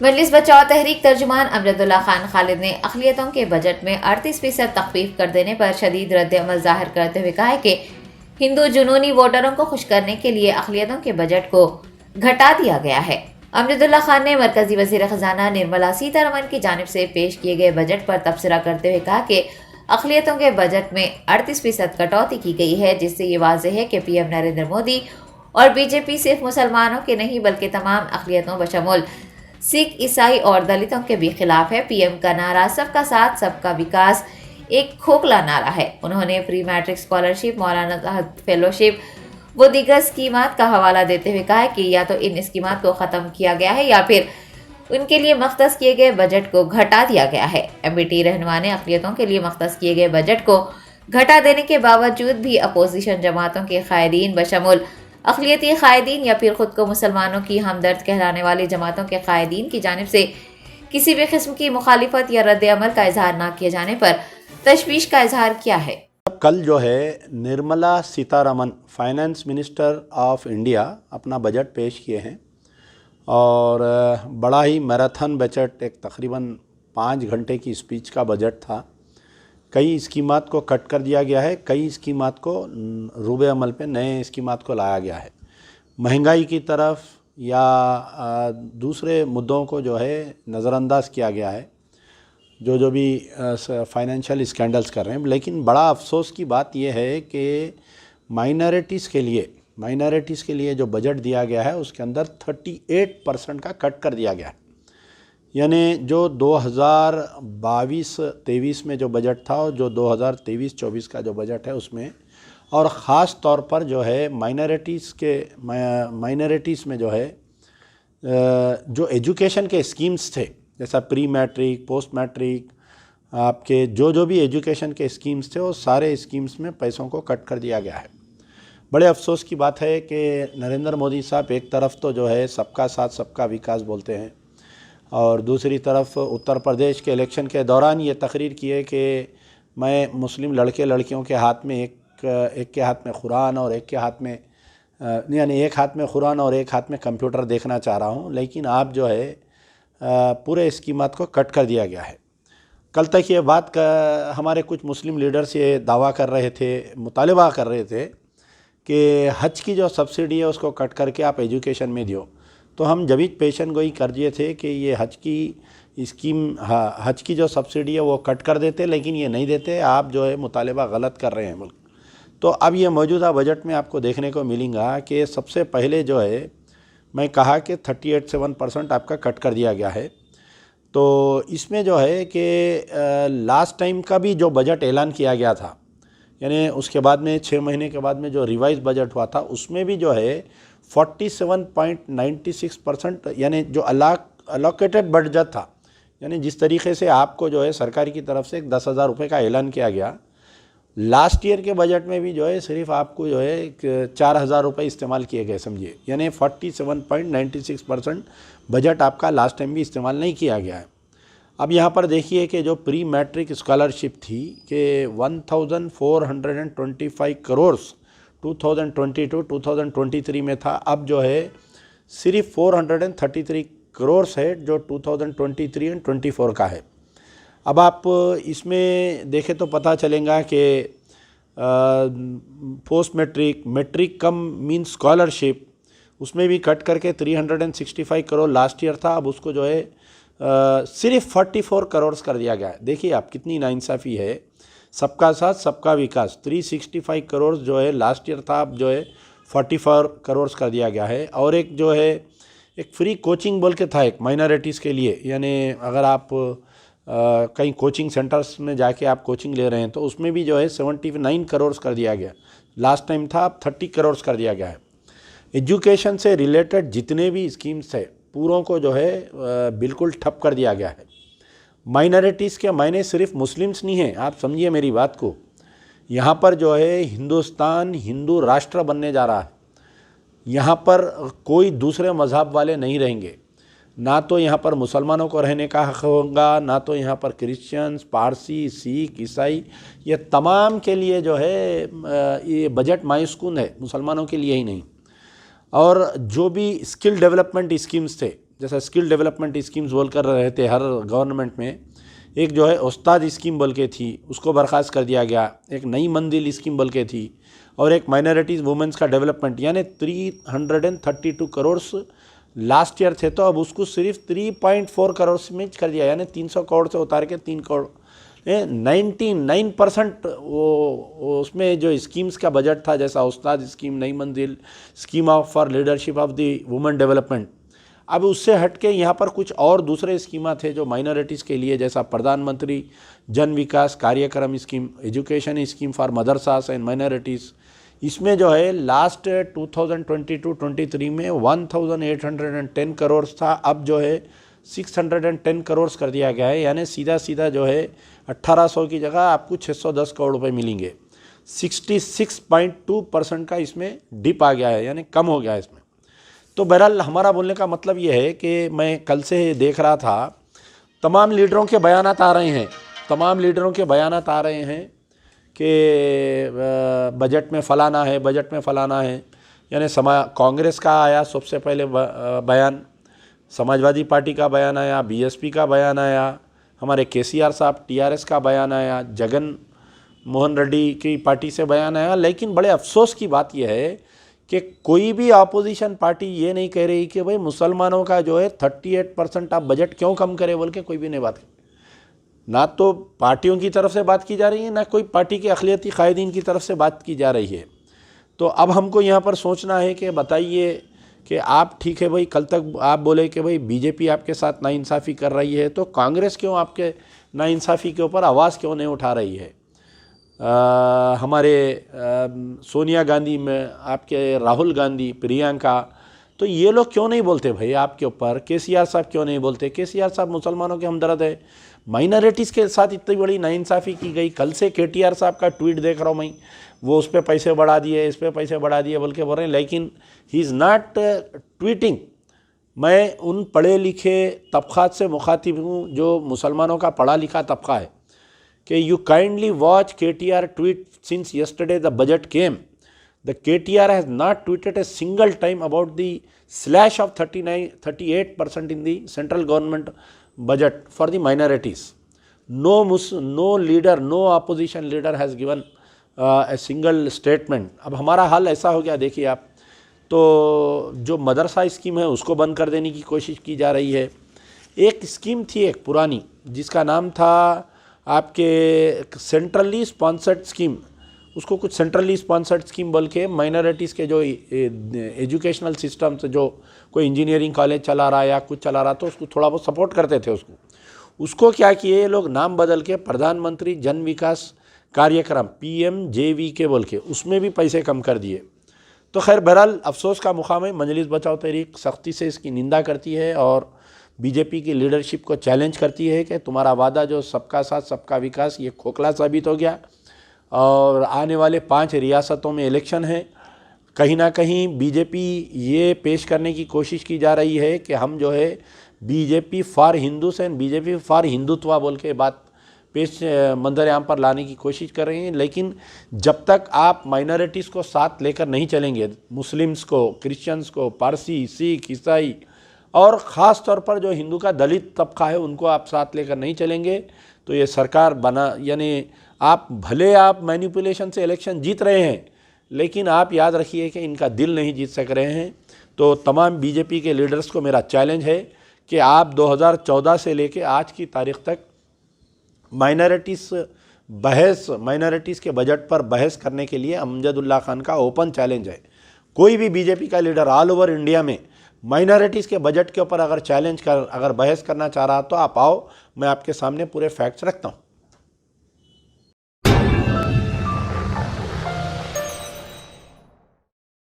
मजलिस बचाओ तहरीक तर्जुमान अमजदुल्ला खान खालिद ने अक़लियतों के बजट में 38% तख़फ़ीफ़ कर देने पर शदीद रद्द-ए-अमल ज़ाहिर करते हुए कहा है कि हिंदू जुनूनी वोटरों को खुश करने के लिए अक़लियतों के बजट को घटा दिया गया है। अमजदुल्ला खान ने मरकज़ी वज़ीर ख़ज़ाना निर्मला सीतारमण की जानिब से पेश किए गए बजट पर तबसरा करते हुए कहा कि अक़लियतों के बजट में 38% कटौती की गई है, जिससे ये वाज़ेह है कि पीएम नरेंद्र मोदी और बीजेपी सिर्फ मुसलमानों के नहीं बल्कि तमाम अक़लियतों बशमूल सिख, ईसाई और दलितों के भी खिलाफ है। पीएम का नारा सबका साथ सबका विकास एक खोखला नारा है। उन्होंने प्री मैट्रिक स्कॉलरशिप, मौलाना फेलोशिप व दीगर स्कीमात का हवाला देते हुए कहा है कि या तो इन स्कीमात को ख़त्म किया गया है या फिर उनके लिए मख्तस किए गए बजट को घटा दिया गया है। एमबीटी रहनुमा ने अक़लियतों के लिए मख्तस किए गए बजट को घटा देने के बावजूद भी अपोजिशन जमातों के कायदीन बशमूल अक़लियती कायदीन या फिर ख़ुद को मुसलमानों की हमदर्द कहलाने वाली जमातों के कायदीन की जानिब से किसी भी किस्म की मुखालिफत या रद्द-ए-अमल का इजहार न किए जाने पर तशवीश का इजहार किया है। कल जो है Nirmala Sitharaman finance minister of India अपना बजट पेश किए हैं और बड़ा ही मैराथन बजट, एक तकरीबन 5 घंटे की स्पीच का बजट था। कई स्कीमात को कट कर दिया गया है, कई स्कीमात को रूबे अमल पे नए स्कीमात को लाया गया है। महंगाई की तरफ या दूसरे मुद्दों को जो है नज़रअंदाज किया गया है, जो भी फाइनेंशियल स्कैंडल्स कर रहे हैं। लेकिन बड़ा अफसोस की बात यह है कि माइनॉरिटीज़ के लिए जो बजट दिया गया है उसके अंदर 38% का कट कर दिया गया है। यानी जो 2022-23 में जो बजट था और जो 2023-24 का जो बजट है उसमें, और ख़ास तौर पर जो है माइनॉरिटीज़ में जो है जो एजुकेशन के स्कीम्स थे, जैसा प्री मैट्रिक, पोस्ट मैट्रिक, आपके जो भी एजुकेशन के स्कीम्स थे वो सारे स्कीम्स में पैसों को कट कर दिया गया है। बड़े अफसोस की बात है कि नरेंद्र मोदी साहब एक तरफ तो जो है सबका साथ सबका विकास बोलते हैं और दूसरी तरफ उत्तर प्रदेश के इलेक्शन के दौरान ये तकरीर किए कि मैं मुस्लिम लड़के लड़कियों के हाथ में एक के हाथ में कुरान और एक के हाथ में यानी एक हाथ में कुरान और एक हाथ में कंप्यूटर देखना चाह रहा हूँ। लेकिन आप जो है पूरे स्कीमात को कट कर दिया गया है। कल तक ये बात हमारे कुछ मुस्लिम लीडर्स ये दावा कर रहे थे, मुतालबा कर रहे थे कि हज की जो सब्सिडी है उसको कट करके आप एजुकेशन में दियो। तो हम जब पेशन गोई कर दिए थे कि ये हज की स्कीम, हज की जो सब्सिडी है वो कट कर देते, लेकिन ये नहीं देते। आप जो है मुतालबा गलत कर रहे हैं मुल्क। तो अब ये मौजूदा बजट में आपको देखने को मिलेगा कि सबसे पहले जो है मैं कहा कि 38.7% आपका कट कर दिया गया है। तो इसमें जो है कि लास्ट टाइम का भी जो बजट ऐलान किया गया था, यानी उसके बाद में 6 महीने के बाद में जो रिवाइज बजट हुआ था उसमें भी जो है 47.96%, यानी जो अलोकेटेड बजट था, यानी जिस तरीके से आपको जो है सरकार की तरफ से 10,000 रुपये का ऐलान किया गया, लास्ट ईयर के बजट में भी जो है सिर्फ आपको जो है 4,000 रुपये इस्तेमाल किए गए, समझिए। यानी 47.96% बजट आपका लास्ट टाइम भी इस्तेमाल नहीं किया गया है। अब यहाँ पर देखिए कि जो प्री मैट्रिक स्कॉलरशिप थी कि 1,425 करोड़ 2022-2023 में था, अब जो है सिर्फ 433 करोड़ है जो 2023 और 24 का है। अब आप इसमें देखें तो पता चलेगा कि पोस्ट मैट्रिक, मैट्रिक कम मीन स्कॉलरशिप, उसमें भी कट करके 365 करोड़ लास्ट ईयर था, अब उसको जो है सिर्फ 44 करोड़ कर दिया गया है। देखिए आप कितनी नाइंसाफ़ी है। सबका साथ सबका विकास 365 करोड़ जो है लास्ट ईयर था, अब जो है 44 करोड़ कर दिया गया है। और एक जो है एक फ्री कोचिंग बोल के था एक माइनॉरिटीज़ के लिए, यानी अगर आप कहीं कोचिंग सेंटर्स में जाके आप कोचिंग ले रहे हैं तो उसमें भी जो है 79 करोड़ कर दिया गया, लास्ट टाइम था, अब 30 करोड़ कर दिया गया है। एजुकेशन से रिलेटेड जितने भी स्कीम्स थे पूरों को जो है बिल्कुल ठप कर दिया गया है। माइनॉरिटीज़ के मायने सिर्फ मुस्लिम्स नहीं हैं, आप समझिए मेरी बात को। यहाँ पर जो है हिंदुस्तान हिंदू राष्ट्र बनने जा रहा है। यहाँ पर कोई दूसरे मज़हब वाले नहीं रहेंगे, ना तो यहाँ पर मुसलमानों को रहने का हक़ होगा, ना तो यहाँ पर क्रिश्चियंस, पारसी, सिख, ईसाई, ये तमाम के लिए जो है ये बजट मायूसकुन है, मुसलमानों के लिए ही नहीं। और जो भी स्किल डेवलपमेंट स्कीम्स थे, जैसा स्किल डेवलपमेंट स्कीम्स बोल कर रहे थे हर गवर्नमेंट में, एक जो है उस्ताद स्कीम बोल के थी, उसको बर्खास्त कर दिया गया। एक नई मंजिल स्कीम बोल के थी, और एक माइनॉरिटीज़ वुमेंस का डेवलपमेंट, यानी 332 करोड़ लास्ट ईयर थे, तो अब उसको सिर्फ 3.4 करोड़ में कर दिया, यानी 300 करोड़ से उतार के 3 करोड़। 99% वो उसमें जो स्कीम्स का बजट था, जैसा उस्ताद स्कीम, नई मंजिल, scheme of for leadership of the women development, अब उससे हट के यहाँ पर कुछ और दूसरे स्कीमा थे जो माइनॉरिटीज़ के लिए, जैसा प्रधानमंत्री Jan Vikas Karyakram scheme, education scheme for madrasas and minorities. इसमें जो है लास्ट 2022-23 में 1810 करोड़ था, अब जो है 610 करोड़ कर दिया गया है, यानी सीधा सीधा जो है 1800 की जगह आपको 610 करोड़ रुपए मिलेंगे। 66.2% का इसमें डिप आ गया है, यानी कम हो गया है इसमें। तो बहरहाल हमारा बोलने का मतलब ये है कि मैं कल से देख रहा था, तमाम लीडरों के बयानात आ रहे हैं, तमाम लीडरों के बयानात आ रहे हैं कि बजट में फलाना है, बजट में फलाना है। यानी कांग्रेस का आया सबसे पहले बयान, समाजवादी पार्टी का बयान आया, बीएसपी का बयान आया, हमारे केसीआर साहब टीआरएस का बयान आया, जगन मोहन रेड्डी की पार्टी से बयान आया। लेकिन बड़े अफसोस की बात यह है कि कोई भी अपोजिशन पार्टी ये नहीं कह रही कि भाई मुसलमानों का जो है 38% आप बजट क्यों कम करें बोल के, कोई भी नहीं बात कर। ना तो पार्टियों की तरफ से बात की जा रही है, ना कोई पार्टी के अक़लियती कायदीन की तरफ से बात की जा रही है। तो अब हमको यहाँ पर सोचना है कि बताइए कि आप ठीक है भाई, कल तक आप बोले कि भाई बीजेपी आपके साथ नाइंसाफ़ी कर रही है, तो कांग्रेस क्यों आपके नाइंसाफ़ी के ऊपर आवाज़ क्यों नहीं उठा रही है? हमारे सोनिया गांधी में, आपके राहुल गांधी, प्रियंका, तो ये लोग क्यों नहीं बोलते भाई आपके ऊपर? केसीआर साहब क्यों नहीं बोलते? केसीआर साहब मुसलमानों के हमदर्द है। माइनॉरिटीज़ के साथ इतनी बड़ी नाइंसाफ़ी की गई। कल से केटीआर साहब का ट्वीट देख रहा हूँ मैं, वो उस पर पैसे बढ़ा दिए, इस पर पैसे बढ़ा दिए बोल के बोल रहे हैं, लेकिन ही इज़ नॉट ट्वीटिंग। मैं उन पढ़े लिखे तबक़ात से मुखातिब हूँ जो मुसलमानों का पढ़ा लिखा तबका है कि you kindly watch KTR tweet since yesterday the budget came. The KTR has not tweeted a single time about the slash of 38% in the central government budget for the minorities. No leader, no opposition leader has given a single statement. अब हमारा हाल ऐसा हो गया, देखिए आप, तो जो मदरसा scheme है उसको बंद कर देने की कोशिश की जा रही है। एक स्कीम थी एक पुरानी जिसका नाम था आपके सेंट्रली स्पॉन्सर्ड स्कीम, उसको कुछ सेंट्रली स्पॉन्सर्ड स्कीम बोल के माइनॉरिटीज़ के जो एजुकेशनल सिस्टम से जो कोई इंजीनियरिंग कॉलेज चला रहा है या कुछ चला रहा, तो उसको थोड़ा बहुत सपोर्ट करते थे। उसको क्या किए लोग, नाम बदल के प्रधानमंत्री जन विकास कार्यक्रम PMJVK बोल के उसमें भी पैसे कम कर दिए। तो खैर बहरहाल अफसोस का मुकाम है, मजलिस बचाओ तहरीक सख्ती से इसकी निंदा करती है और बीजेपी की लीडरशिप को चैलेंज करती है कि तुम्हारा वादा जो सबका साथ सबका विकास, ये खोखला साबित हो गया। और आने वाले 5 रियासतों में इलेक्शन है, कहीं ना कहीं बीजेपी ये पेश करने की कोशिश की जा रही है कि हम जो है BJP for Hindus and BJP for Hindutva बोल के बात पेश मंजर आम पर लाने की कोशिश कर रही हैं। लेकिन जब तक आप माइनॉरिटीज़ को साथ लेकर नहीं चलेंगे, मुस्लिम्स को, क्रिश्चियंस को, पारसी, सिख, ईसाई और ख़ास तौर पर जो हिंदू का दलित तबका है उनको आप साथ लेकर नहीं चलेंगे, तो ये सरकार बना, यानी आप भले आप मैनिपुलेशन से इलेक्शन जीत रहे हैं, लेकिन आप याद रखिए कि इनका दिल नहीं जीत सक रहे हैं। तो तमाम बीजेपी के लीडर्स को मेरा चैलेंज है कि आप 2014 से लेके आज की तारीख़ तक माइनॉरिटीज़ के बजट पर बहस करने के लिए अमजदुल्ला खान का ओपन चैलेंज है। कोई भी बीजेपी का लीडर ऑल ओवर इंडिया में माइनॉरिटीज़ के बजट के ऊपर अगर बहस करना चाह रहा तो आप आओ, मैं आपके सामने पूरे फैक्ट्स रखता हूँ।